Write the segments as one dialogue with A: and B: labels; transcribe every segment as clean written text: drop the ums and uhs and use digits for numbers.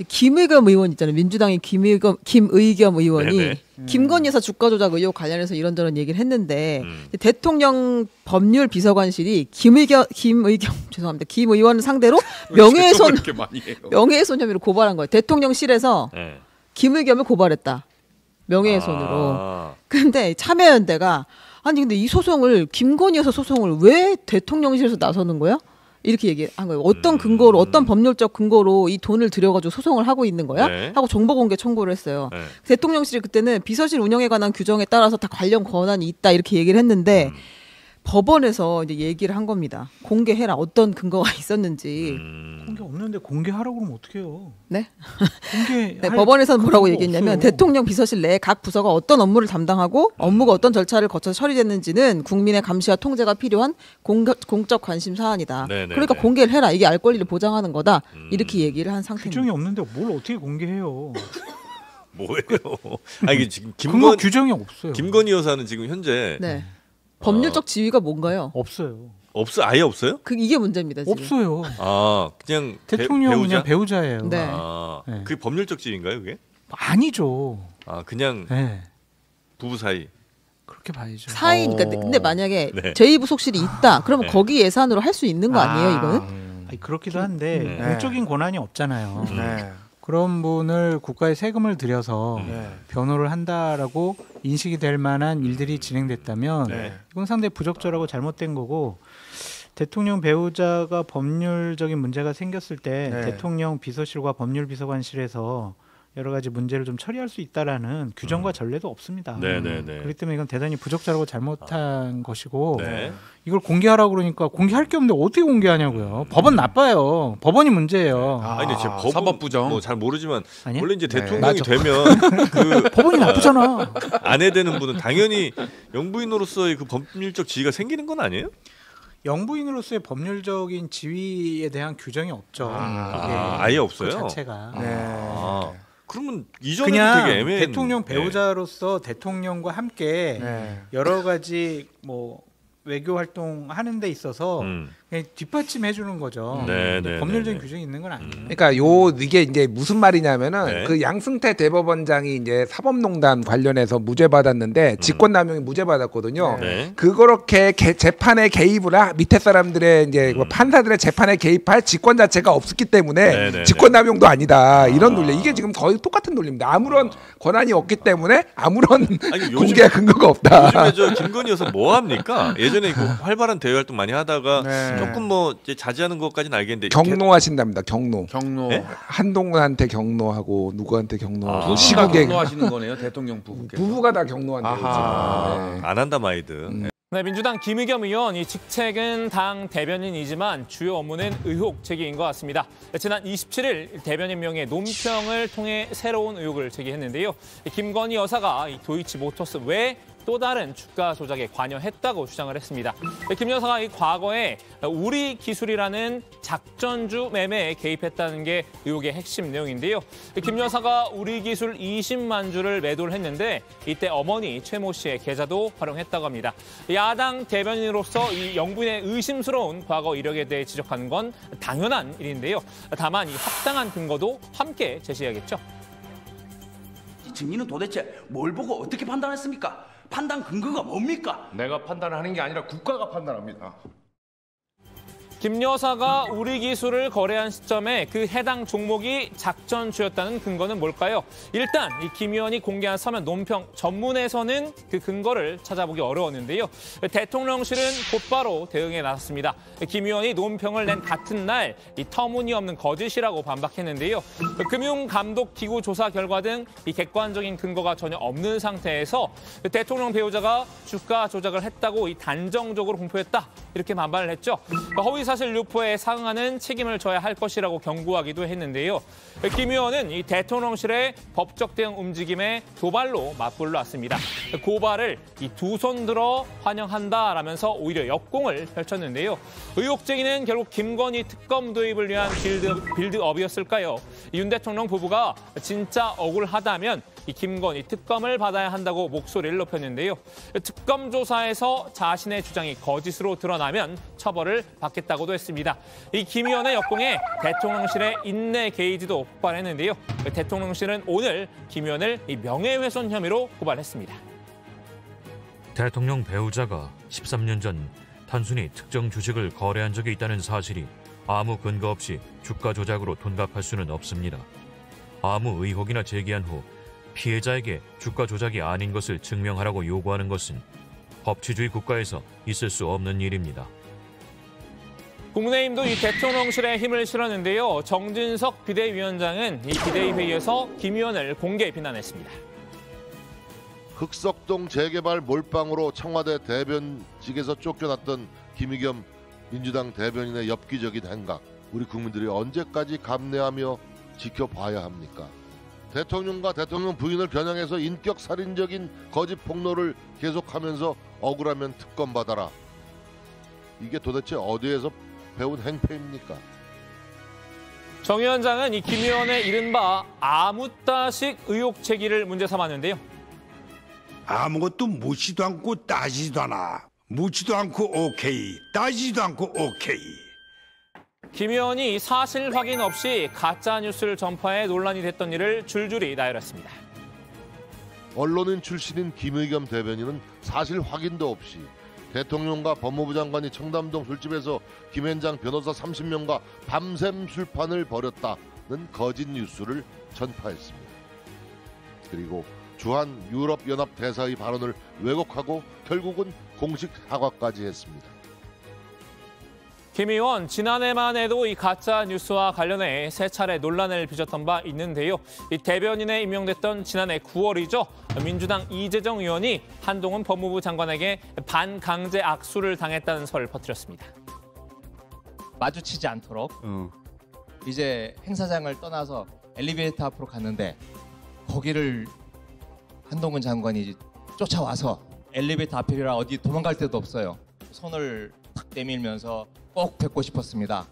A: 김의겸 의원 있잖아요. 민주당의 김의겸 의원이 김건희 여사 주가 조작 의혹 관련해서 이런저런 얘기를 했는데 대통령 법률 비서관실이 죄송합니다. 김 의원 상대로 명예훼손 혐의로 고발한 거예요. 대통령실에서 김의겸을 고발했다. 명예훼손으로. 근데 참여연대가 아니 근데 이 소송을 김건희 여사 소송을 왜 대통령실에서 나서는 거야? 이렇게 얘기한 거예요. 어떤 근거로, 어떤 법률적 근거로 이 돈을 들여가지고 소송을 하고 있는 거야? 하고 정보공개 청구를 했어요. 대통령실이 그때는 비서실 운영에 관한 규정에 따라서 다 관련 권한이 있다 이렇게 얘기를 했는데 법원에서 이제 얘기를 한 겁니다. 공개해라. 어떤 근거가 있었는지.
B: 공개 없는데 공개하라고 그러면 어떡해요?
A: 네?
B: 공개
A: 네, 법원에서는 뭐라고 얘기했냐면 대통령 비서실 내 각 부서가 어떤 업무를 담당하고 업무가 어떤 절차를 거쳐서 처리됐는지는 국민의 감시와 통제가 필요한 공적 관심 사안이다. 그러니까 공개를 해라. 이게 알 권리를 보장하는 거다. 이렇게 얘기를 한 상태입니다.
B: 규정이 없는데 뭘 어떻게 공개해요?
C: 뭐예요? 아니 지금
B: 근거 규정이 없어요.
C: 김건희 여사는 지금 현재
A: 법률적 지위가 뭔가요?
B: 없어요.
C: 아예 없어요?
A: 이게 문제입니다. 지금.
B: 없어요.
C: 그냥
B: 대통령 그냥 배우자예요.
A: 네.
C: 그게 법률적 지위인가요, 그게?
B: 아니죠.
C: 그냥 부부 사이.
B: 그렇게 봐야죠.
A: 사이니까. 근데 만약에 제2부속실이 있다. 그러면 거기 예산으로 할 수 있는 거 아니에요, 이거는?
B: 아니, 그렇기도 한데 공적인 권한이 없잖아요. 그런 분을 국가에 세금을 들여서 변호를 한다라고 인식이 될 만한 일들이 진행됐다면 이건 상당히 부적절하고 잘못된 거고, 대통령 배우자가 법률적인 문제가 생겼을 때 대통령 비서실과 법률비서관실에서 여러 가지 문제를 좀 처리할 수 있다라는 규정과 전례도 없습니다. 그렇기 때문에 이건 대단히 부적절하고 잘못한 것이고 이걸 공개하라고 그러니까 공개할 게 없는데 어떻게 공개하냐고요. 법은 나빠요. 법원이 문제예요.
C: 아니 제
D: 사법부정
C: 뭐 잘 모르지만
B: 아니야?
C: 원래 이제 대통령이 되면 그
B: 법원이 나쁘잖아.
C: 아내 되는 분은 당연히 영부인으로서의 그 법률적 지위가 생기는 건 아니에요?
B: 영부인으로서의 법률적인 지위에 대한 규정이 없죠.
C: 아예 없어요?
B: 그 자체가.
C: 그러면 이전에도
B: 그냥
C: 되게 애매한
B: 대통령 배우자로서 대통령과 함께 여러 가지 뭐 외교 활동 하는 데 있어서 그냥 뒷받침해 주는 거죠. 법률적인 규정이 있는 건 아니에요.
D: 그러니까 이게 이제 무슨 말이냐면은 그 양승태 대법원장이 이제 사법농단 관련해서 무죄 받았는데 직권남용이 무죄 받았거든요. 그렇게 재판에 개입을 밑에 사람들의 이제 판사들의 재판에 개입할 직권 자체가 없었기 때문에 직권남용도 아니다. 이런 논리. 이게 지금 거의 똑같은 논리입니다. 아무런 권한이 없기 때문에 아무런 공개 근거가 없다.
C: 요즘에 저 김건희 여사 뭐 합니까? 예전에 그 활발한 대외 활동 많이 하다가 조금 뭐 이제 자제하는 것까지는 알겠는데
D: 경로하신답니다. 경로. 한동훈한테 경로하고 누구한테 경로하고
E: 시국에 경로하시는 거네요. 대통령
D: 부부가 다 경로한대요.
C: 안 한다 마이드.
F: 민주당 김의겸 의원, 이 직책은 당 대변인이지만 주요 업무는 의혹 제기인 것 같습니다. 지난 27일 대변인 명의 논평을 통해 새로운 의혹을 제기했는데요. 김건희 여사가 이 도이치모터스 외 또 다른 주가 조작에 관여했다고 주장을 했습니다. 김 여사가 이 과거에 우리 기술이라는 작전주 매매에 개입했다는 게 의혹의 핵심 내용인데요. 김 여사가 우리 기술 20만 주를 매도를 했는데 이때 어머니 최모 씨의 계좌도 활용했다고 합니다. 야당 대변인으로서 이 영부인의 의심스러운 과거 이력에 대해 지적하는 건 당연한 일인데요. 다만 이 합당한 근거도 함께 제시해야겠죠.
G: 증인은 도대체 뭘 보고 어떻게 판단했습니까? 판단 근거가 뭡니까?
E: 내가 판단하는 게 아니라 국가가 판단합니다.
F: 김 여사가 우리 기술을 거래한 시점에 그 해당 종목이 작전주였다는 근거는 뭘까요? 일단 이 김 의원이 공개한 서면 논평 전문에서는 그 근거를 찾아보기 어려웠는데요. 대통령실은 곧바로 대응에 나섰습니다. 김 의원이 논평을 낸 같은 날 이 터무니없는 거짓이라고 반박했는데요. 금융감독기구 조사 결과 등 이 객관적인 근거가 전혀 없는 상태에서 대통령 배우자가 주가 조작을 했다고 이 단정적으로 공표했다. 이렇게 반발을 했죠. 허위사실 유포에 상응하는 책임을 져야 할 것이라고 경고하기도 했는데요. 김 의원은 이 대통령실의 법적 대응 움직임에 도발로 맞불났습니다. 고발을 이 두 손 들어 환영한다라면서 오히려 역공을 펼쳤는데요. 의혹 제기는 결국 김건희 특검 도입을 위한 빌드업이었을까요? 윤 대통령 부부가 진짜 억울하다면 이 김건희 특검을 받아야 한다고 목소리를 높였는데요. 특검 조사에서 자신의 주장이 거짓으로 드러나면 처벌을 받겠다고도 했습니다. 이 김 의원의 역공에 대통령실의 인내 게이지도 폭발했는데요. 대통령실은 오늘 김 의원을 이 명예훼손 혐의로 고발했습니다.
H: 대통령 배우자가 13년 전 단순히 특정 주식을 거래한 적이 있다는 사실이 아무 근거 없이 주가 조작으로 돈값할 수는 없습니다. 아무 의혹이나 제기한 후 피해자에게 주가 조작이 아닌 것을 증명하라고 요구하는 것은 법치주의 국가에서 있을 수 없는 일입니다.
F: 국민의힘도 이 대통령실에 힘을 실었는데요. 정진석 비대위원장은 이 비대위 회의에서 김 의원을 공개 비난했습니다.
I: 흑석동 재개발 몰빵으로 청와대 대변직에서 쫓겨났던 김의겸 민주당 대변인의 엽기적인 행각, 우리 국민들이 언제까지 감내하며 지켜봐야 합니까? 대통령과 대통령 부인을 겨냥해서 인격살인적인 거짓 폭로를 계속하면서 억울하면 특검 받아라. 이게 도대체 어디에서 배운 행패입니까?
F: 정 위원장은 이 김 의원의 이른바 아무따식 의혹 제기를 문제 삼았는데요.
J: 아무것도 묻지도 않고 따지지도 않아. 묻지도 않고 오케이, 따지지도 않고 오케이.
F: 김 의원이 사실 확인 없이 가짜 뉴스를 전파해 논란이 됐던 일을 줄줄이 나열했습니다.
I: 언론인 출신인 김의겸 대변인은 사실 확인도 없이 대통령과 법무부 장관이 청담동 술집에서 김현장 변호사 30명과 밤샘 술판을 벌였다는 거짓 뉴스를 전파했습니다. 그리고 주한 유럽연합 대사의 발언을 왜곡하고 결국은 공식 사과까지 했습니다.
F: 김 의원 지난해만 해도 이 가짜 뉴스와 관련해 세 차례 논란을 빚었던 바 있는데요. 이 대변인에 임명됐던 지난해 9월이죠. 민주당 이재정 의원이 한동훈 법무부 장관에게 반강제 악수를 당했다는 설을 퍼뜨렸습니다.
K: 마주치지 않도록 이제 행사장을 떠나서 엘리베이터 앞으로 갔는데 거기를 한동훈 장관이 쫓아와서 엘리베이터 앞이라 어디 도망갈 데도 없어요. 손을 탁 내밀면서 꼭 뵙고 싶었습니다.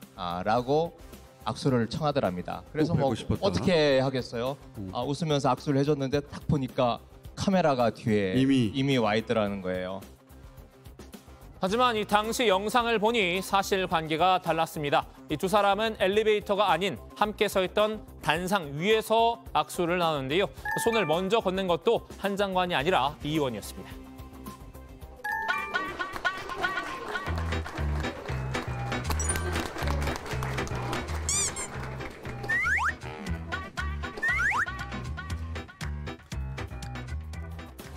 K: 라고 악수를 청하더랍니다. 그래서 뭐 어떻게 하겠어요? 웃으면서 악수를 해줬는데 딱 보니까 카메라가 뒤에 이미 와 있더라는 거예요.
F: 하지만 이 당시 영상을 보니 사실관계가 달랐습니다. 이 두 사람은 엘리베이터가 아닌 함께 서 있던 단상 위에서 악수를 나눴는데요. 손을 먼저 건넨 것도 한 장관이 아니라 이 의원이었습니다.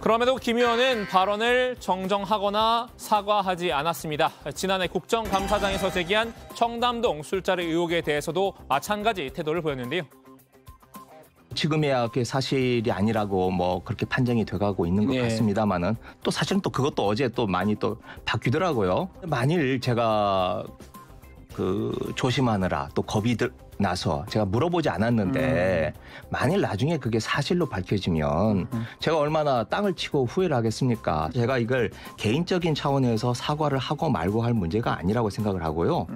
F: 그럼에도 김 의원은 발언을 정정하거나 사과하지 않았습니다. 지난해 국정감사장에서 제기한 청담동 술자리 의혹에 대해서도 마찬가지 태도를 보였는데요.
L: 지금이야 그게 사실이 아니라고 뭐 그렇게 판정이 돼가고 있는 것 같습니다만은 또 사실은 또 그것도 어제 또 많이 또 바뀌더라고요. 만일 제가 조심하느라 또 겁이 나서 제가 물어보지 않았는데 만일 나중에 그게 사실로 밝혀지면 제가 얼마나 땅을 치고 후회를 하겠습니까? 제가 이걸 개인적인 차원에서 사과를 하고 말고 할 문제가 아니라고 생각을 하고요.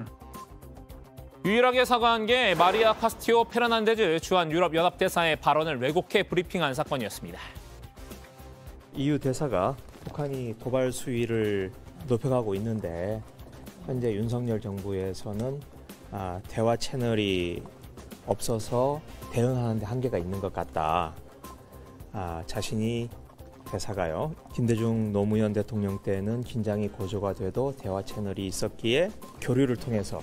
F: 유일하게 사과한 게 마리아 카스티오 페르난데즈 주한 유럽연합대사의 발언을 왜곡해 브리핑한 사건이었습니다.
M: EU 대사가 북한이 도발 수위를 높여가고 있는데 현재 윤석열 정부에서는 대화 채널이 없어서 대응하는 데 한계가 있는 것 같다. 자신이 대사가요. 김대중 노무현 대통령 때는 긴장이 고조가 돼도 대화 채널이 있었기에 교류를 통해서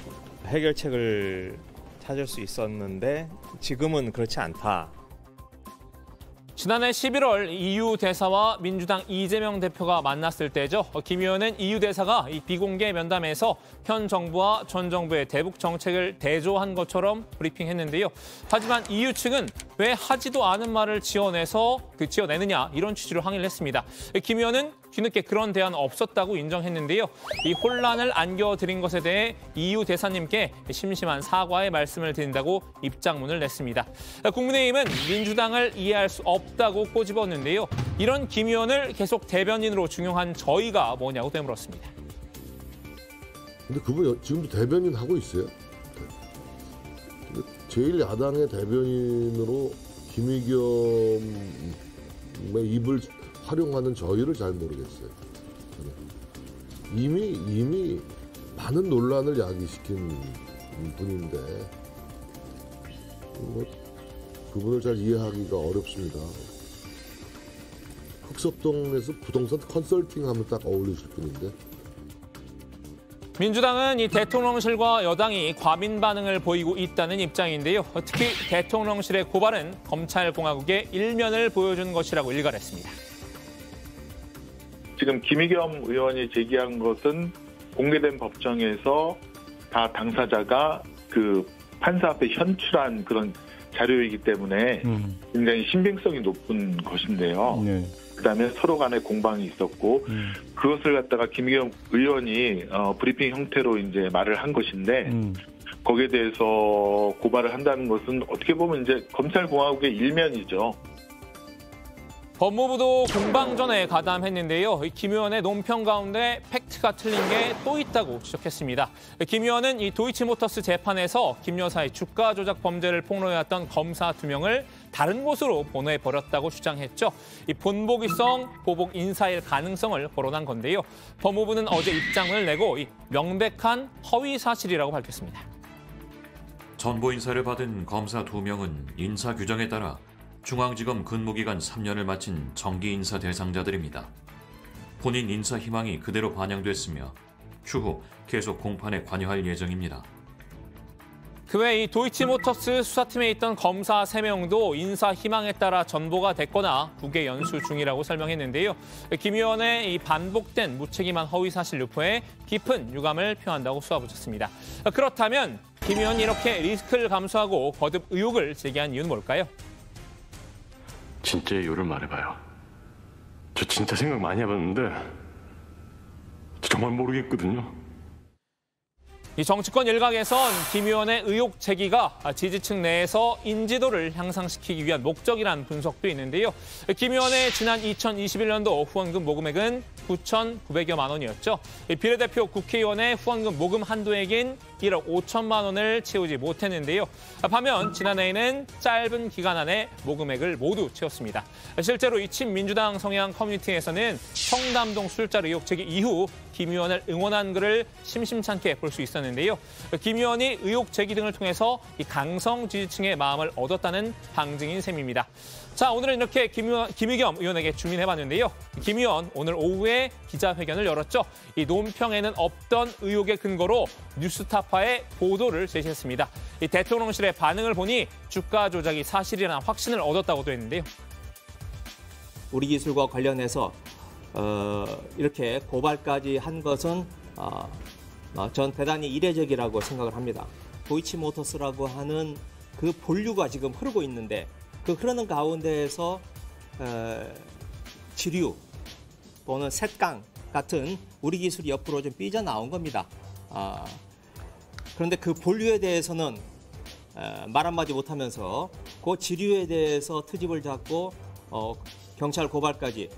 M: 해결책을 찾을 수 있었는데 지금은 그렇지 않다.
F: 지난해 11월 EU 대사와 민주당 이재명 대표가 만났을 때죠. 김 의원은 EU 대사가 이 비공개 면담에서 현 정부와 전 정부의 대북 정책을 대조한 것처럼 브리핑했는데요. 하지만 EU 측은 왜 하지도 않은 말을 지어내느냐 이런 취지로 항의를 했습니다. 김 의원은 뒤늦게 그런 대안은 없었다고 인정했는데요. 이 혼란을 안겨드린 것에 대해 EU 대사님께 심심한 사과의 말씀을 드린다고 입장문을 냈습니다. 국민의힘은 민주당을 이해할 수 없다고 꼬집었는데요. 이런 김 의원을 계속 대변인으로 중용한 저희가 뭐냐고 되물었습니다.
I: 근데 그분 지금도 대변인 하고 있어요? 제1야당의 대변인으로 김의겸 입을 활용하는 저희를 잘 모르겠어요. 이미 많은 논란을 야기시킨 분인데 그분을 잘 이해하기가 어렵습니다. 흑석동에서 부동산 컨설팅 하면 딱 어울리실 분인데.
F: 민주당은 이 대통령실과 여당이 과민 반응을 보이고 있다는 입장인데요. 특히 대통령실의 고발은 검찰공화국의 일면을 보여준 것이라고 일갈했습니다.
N: 지금 김의겸 의원이 제기한 것은 공개된 법정에서 다 당사자가 그 판사 앞에 현출한 그런 자료이기 때문에 굉장히 신빙성이 높은 것인데요. 네. 그다음에 서로 간에 공방이 있었고 그것을 갖다가 김의겸 의원이 브리핑 형태로 이제 말을 한 것인데 거기에 대해서 고발을 한다는 것은 어떻게 보면 이제 검찰공화국의 일면이죠.
F: 법무부도 공방전에 가담했는데요. 김 의원의 논평 가운데 팩트가 틀린 게 또 있다고 지적했습니다. 김 의원은 이 도이치모터스 재판에서 김 여사의 주가 조작 범죄를 폭로해왔던 검사 2명을 다른 곳으로 보내버렸다고 주장했죠. 이 본보기성 보복 인사일 가능성을 거론한 건데요. 법무부는 어제 입장을 내고 이 명백한 허위 사실이라고 밝혔습니다.
H: 전보 인사를 받은 검사 2명은 인사 규정에 따라 중앙지검 근무기간 3년을 마친 정기 인사 대상자들입니다. 본인 인사 희망이 그대로 반영됐으며 추후 계속 공판에 관여할 예정입니다.
F: 그 외 이 도이치모터스 수사팀에 있던 검사 3명도 인사 희망에 따라 전보가 됐거나 국외 연수 중이라고 설명했는데요. 김 의원의 이 반복된 무책임한 허위 사실 유포에 깊은 유감을 표한다고 쏘아붙였습니다. 그렇다면 김 의원이 이렇게 리스크를 감수하고 거듭 의혹을 제기한 이유는 뭘까요?
O: 진짜 이유를 말해봐요. 저 진짜 생각 많이 해봤는데 정말 모르겠거든요.
F: 이 정치권 일각에선 김 의원의 의혹 제기가 지지층 내에서 인지도를 향상시키기 위한 목적이라는 분석도 있는데요. 김 의원의 지난 2021년도 후원금 모금액은 9,900여만 원이었죠. 비례대표 국회의원의 후원금 모금 한도액인 1억 5천만 원을 채우지 못했는데요. 반면 지난해에는 짧은 기간 안에 모금액을 모두 채웠습니다. 실제로 이 친민주당 성향 커뮤니티에서는 청담동 술자리 의혹 제기 이후 김 의원을 응원한 글을 심심찮게 볼 수 있었는데요. 김 의원이 의혹 제기 등을 통해서 이 강성 지지층의 마음을 얻었다는 방증인 셈입니다. 자, 오늘은 이렇게 김의겸 의원에게 주민해봤는데요. 김 의원 오늘 오후에 기자회견을 열었죠. 이 논평에는 없던 의혹의 근거로 뉴스타파의 보도를 제시했습니다. 이 대통령실의 반응을 보니 주가 조작이 사실이라는 확신을 얻었다고도 했는데요.
P: 우리 기술과 관련해서 이렇게 고발까지 한 것은 전 대단히 이례적이라고 생각을 합니다. 도이치모터스라고 하는 그 본류가 지금 흐르고 있는데 그 흐르는 가운데에서 지류 또는 셋강 같은 우리 기술이 옆으로 좀 삐져나온 겁니다. 그런데 그 본류에 대해서는 말 한마디 못하면서 그 지류에 대해서 트집을 잡고 경찰 고발까지